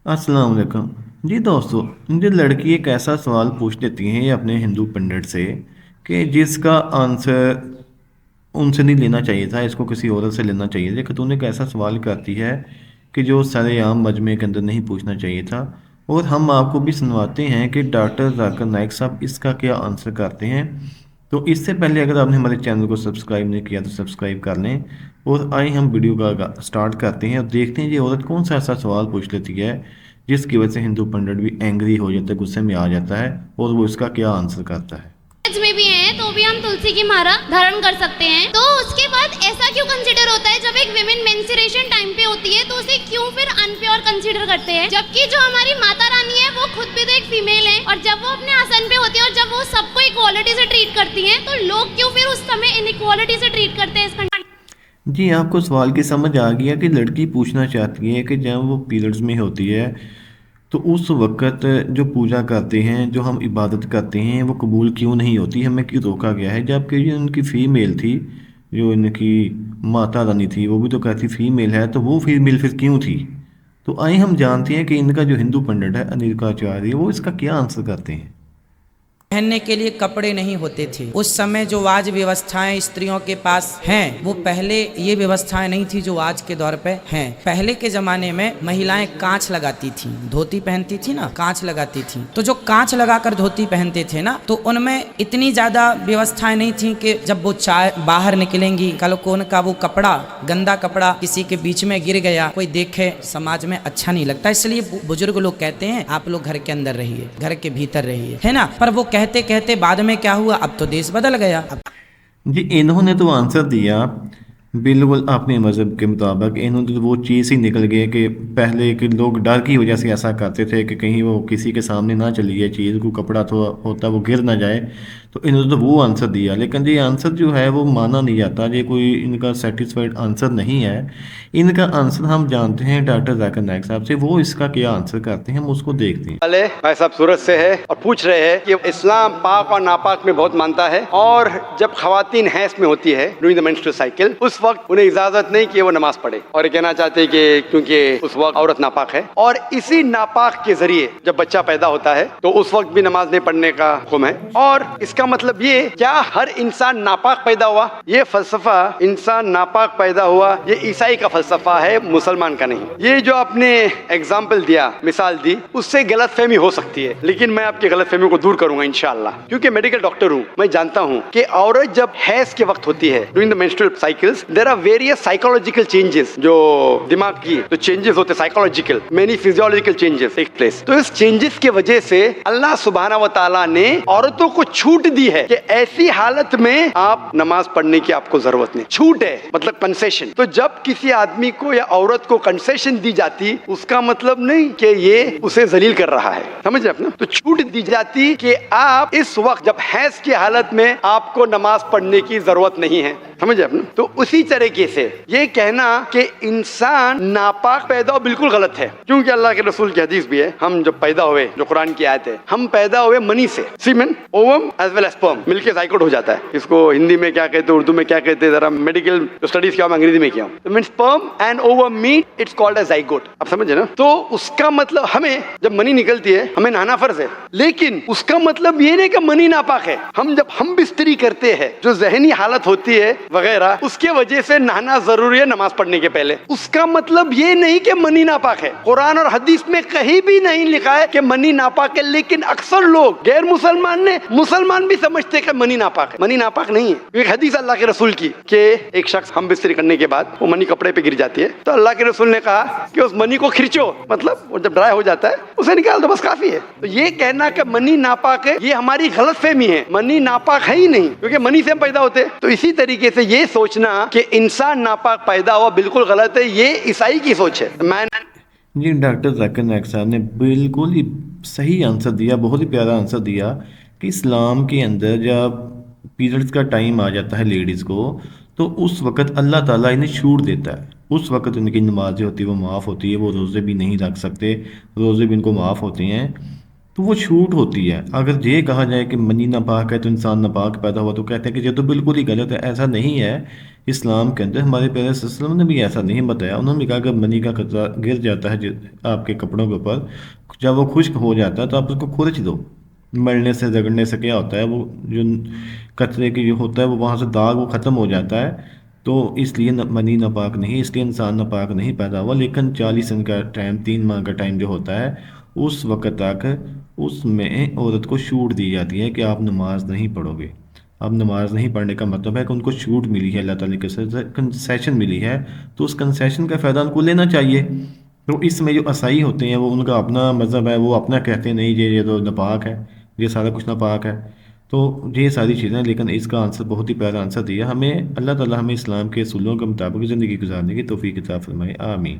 अस्सलाम वालेकुम। जी दोस्तों, मुझे लड़की एक ऐसा सवाल पूछ लेती हैं अपने हिंदू पंडित से कि जिसका आंसर उनसे नहीं लेना चाहिए था, इसको किसी औरत से लेना चाहिए था। लेकिन तूने एक ऐसा सवाल करती है कि जो सरेआम मजमे के अंदर नहीं पूछना चाहिए था। और हम आपको भी सुनवाते हैं कि डॉक्टर जाकिर नाइक साहब इसका क्या आंसर करते हैं। तो इससे पहले अगर आपने हमारे चैनल को सब्सक्राइब नहीं किया तो सब्सक्राइब कर लें। और आइए हम वीडियो का स्टार्ट करते हैं और देखते हैं ये औरत कौन सा ऐसा सवाल पूछ लेती है जिसकी वजह से हिंदू पंडित भी एंग्री हो जाता है, गुस्से में आ जाता है और वो इसका क्या आंसर करता है। एज में भी हैं तो भी हम तुलसी की माला धारण कर सकते हैं। तो उसके बाद ऐसा क्यों कंसीडर होता है जब एक विमेन मेंस्ट्रुएशन टाइम पे होती है तो उसे क्यों फिर अनप्योर कंसीडर करते हैं, जबकि जो हमारी माता रानी है वो खुद भी तो एक फीमेल है और जब वो अपने आसन पे होती है और जब वो सबको इक्वालिटी से ट्रीट करती है तो लोग क्यों फिर उस समय इनइक्वालिटी से ट्रीट करते हैं इस जी, आपको सवाल की समझ आ गया कि लड़की पूछना चाहती है कि जब वो पीरियड्स में होती है तो उस वक़्त जो पूजा करते हैं, जो हम इबादत करते हैं, वो कबूल क्यों नहीं होती, हमें क्यों रोका गया है। जबकि जो इनकी फ़ीमेल थी, जो इनकी माता रानी थी, वो भी तो कहती फ़ीमेल है, तो वो फ़ीमेल फिर क्यों थी। तो आइए हम जानते हैं कि इनका जो हिंदू पंडित है अनिरुद्धाचार्य, वो इसका क्या आंसर करते हैं। पहनने के लिए कपड़े नहीं होते थे उस समय। जो आज व्यवस्थाएं स्त्रियों के पास हैं वो पहले ये व्यवस्थाएं नहीं थी जो आज के दौर पे हैं। पहले के जमाने में महिलाएं कांच लगाती थी, धोती पहनती थी ना, कांच लगाती थी। तो जो कांच लगाकर धोती पहनते थे ना तो उनमें इतनी ज्यादा व्यवस्थाएं नहीं थी कि जब वो चाय बाहर निकलेंगी, कल को उनका वो कपड़ा, गंदा कपड़ा किसी के बीच में गिर गया, कोई देखे, समाज में अच्छा नहीं लगता। इसलिए बुजुर्ग लोग कहते हैं आप लोग घर के अंदर रहिए, घर के भीतर रहिए, है ना। पर वो कहते कहते बाद में क्या हुआ, अब तो देश बदल गया। जी, इन्होंने तो आंसर दिया बिल्कुल अपने मज़हब के मुताबिक। इन्होंने तो वो चीज़ ही निकल गई कि पहले के लोग डर की वजह से ऐसा करते थे कि कहीं वो किसी के सामने ना चली जाए चीज़, को कपड़ा तो होता वो गिर ना जाए। तो इन्होंने तो वो आंसर दिया, लेकिन ये आंसर जो है वो माना नहीं जाता। ये कोई इनका सेटिस्फाइड आंसर नहीं है। इनका आंसर हम जानते हैं डॉक्टर जाकिर नाइक साहब से, वो इसका क्या आंसर करते हैं हम उसको देखते हैं। वाले भाई साहब सूरत से है और पूछ रहे हैं कि इस्लाम पाक और नापाक में बहुत मानता है और जब खवातीन हैस में होती है ड्यूरिंग द मेंस्ट्रुअल साइकिल उस वक्त उन्हें इजाजत नहीं कि वो नमाज पढ़े, और ये कहना चाहते हैं कि क्योंकि उस वक्त औरत नापाक है और इसी नापाक के जरिए जब बच्चा पैदा होता है तो उस वक्त भी नमाज नहीं पढ़ने का हुक्म है। और इसका मतलब ये, क्या हर इंसान नापाक पैदा हुआ? ये फलसफा इंसान नापाक पैदा हुआ ये ईसाई का फलसफा है, मुसलमान का नहीं। ये जो आपने एग्जाम्पल दिया, मिसाल दी, उससे गलतफहमी हो सकती है, लेकिन मैं आपकी गलतफहमी को दूर करूंगा इंशाअल्लाह, क्योंकि मेडिकल डॉक्टर हूं। मैं जानता हूं कि औरत जब हैज के वक्त होती है during the menstrual cycles, there are various psychological changes, जो दिमाग की जो चेंजेस होते हैं psychological, many physiological changes take place. तो इस चेंजेस की वजह से अल्लाह सुब्हानहू व तआला ने औरतों को छूट दी है कि ऐसी हालत में आप नमाज पढ़ने की आपको जरूरत नहीं। छूट है मतलब कंसेशन। तो जब किसी आदमी को या औरत को कंसेशन दी जाती उसका मतलब नहीं कि ये उसे जलील कर रहा है, समझ रहे अपना। तो छूट दी जाती कि आप इस वक्त जब हैज की हालत में आपको नमाज पढ़ने की जरूरत नहीं है, समझ अपना। तो उसी तरीके से ये कहना कि इंसान नापाक पैदा हो बिल्कुल गलत है, क्योंकि अल्लाह के रसूल की हदीस भी है, हम जब पैदा हुए, जो कुरान की आयत है, हम पैदा हुए मनी से, semen, ovum as well as sperm, मिलके जाइगोट हो जाता है। इसको हिंदी में क्या कहते हैं, उर्दू में क्या कहते हैं, जरा मेडिकल स्टडीज किया, मैं अंग्रेजी में किया हूं। तो mean sperm and ovum meet, it's called as zygote. आप समझे ना। तो उसका मतलब हमें जब मनी निकलती है हमें नहाना फर्ज है, लेकिन उसका मतलब ये नहीं कि मनी नापाक है। हम जब हम बिस्तरी करते हैं, जो जहनी हालत होती है वगैरह, उसके वजह से नहाना जरूरी है नमाज पढ़ने के पहले। उसका मतलब ये नहीं कि मनी नापाक है। कुरान और हदीस में कहीं भी नहीं लिखा है कि मनी नापाक है, लेकिन अक्सर लोग गैर मुसलमान भी समझते हैं कि मनी नापाक है। मनी नापाक नहीं है। एक हदीस अल्लाह के रसूल की कि एक शख्स हम बिस्तरी करने के बाद वो मनी कपड़े पे गिर जाती है, तो अल्लाह के रसूल ने कहा कि उस मनी को खींचो, मतलब वो जब ड्राई हो जाता है उसे निकाल दो, बस काफी है। तो ये कहना कि मनी नापाक है, ये हमारी गलतफहमी है। मनी नापाक है ही नहीं, क्योंकि मनी से हम पैदा होते हैं। तो इसी तरीके से ये सोचना कि इंसान नापाक पैदा हुआ बिल्कुल गलत है, ये ईसाई की सोच है। मैं जी, डॉक्टर जाकिर नाइक साहब ने बिल्कुल ही सही आंसर दिया, बहुत ही प्यारा आंसर दिया कि इस्लाम के अंदर जब पीरियड्स का टाइम आ जाता है लेडीज़ को, तो उस वक़्त अल्लाह ताला इन्हें छूट देता है। उस वक़्त उनकी नमाज़ें होती है वो माफ़ होती है, वो रोज़े भी नहीं रख सकते, रोज़े भी इनको माफ़ होते हैं, तो वो छूट होती है। अगर ये कहा जाए कि मनी नापाक है तो इंसान नापाक पैदा हुआ, तो कहते हैं कि ये तो बिल्कुल ही गलत है। ऐसा नहीं है। اسلام کے اندر ہمارے پیارے صلی اللہ علیہ وسلم نے بھی ایسا نہیں بتایا. انہوں نے کہا کہ منی کا قطرہ گر جاتا ہے آپ کے کپڑوں کے اوپر، جب وہ خشک ہو جاتا ہے تو آپ اس کو کھرچ دو. ملنے سے رگڑنے سے کیا ہوتا ہے، وہ جو قطرے کی جو ہوتا ہے وہ وہاں سے داغ وہ ختم ہو جاتا ہے. تو اس لیے منی ناپاک نہیں، اس لیے انسان ناپاک نہیں پیدا ہوا. لیکن 40 دن کا ٹائم، 3 ماہ کا ٹائم جو ہوتا ہے، اس وقت تک اس میں عورت کو چھوٹ دی جاتی ہے کہ آپ نماز نہیں پڑھو گے. اب نماز نہیں پڑھنے کا مطلب ہے کہ ان کو چھوٹ ملی ہے، اللہ تعالیٰ کی طرف سے کنسیشن ملی ہے، تو اس کنسیشن کا فائدہ ان کو لینا چاہیے. تو اس میں جو عیسائی ہوتے ہیں وہ ان کا اپنا مذہب ہے، وہ اپنا کہتے ہیں نہیں یہ تو ناپاک ہے، یہ سارا کچھ ناپاک ہے. تو یہ ساری چیزیں، لیکن اس کا آنسر بہت ہی پیارا آنسر دیا ہمیں. اللہ تعالیٰ ہمیں اسلام کے اصولوں کے مطابق زندگی گزارنے کی توفیق عطا فرمائے. آمین.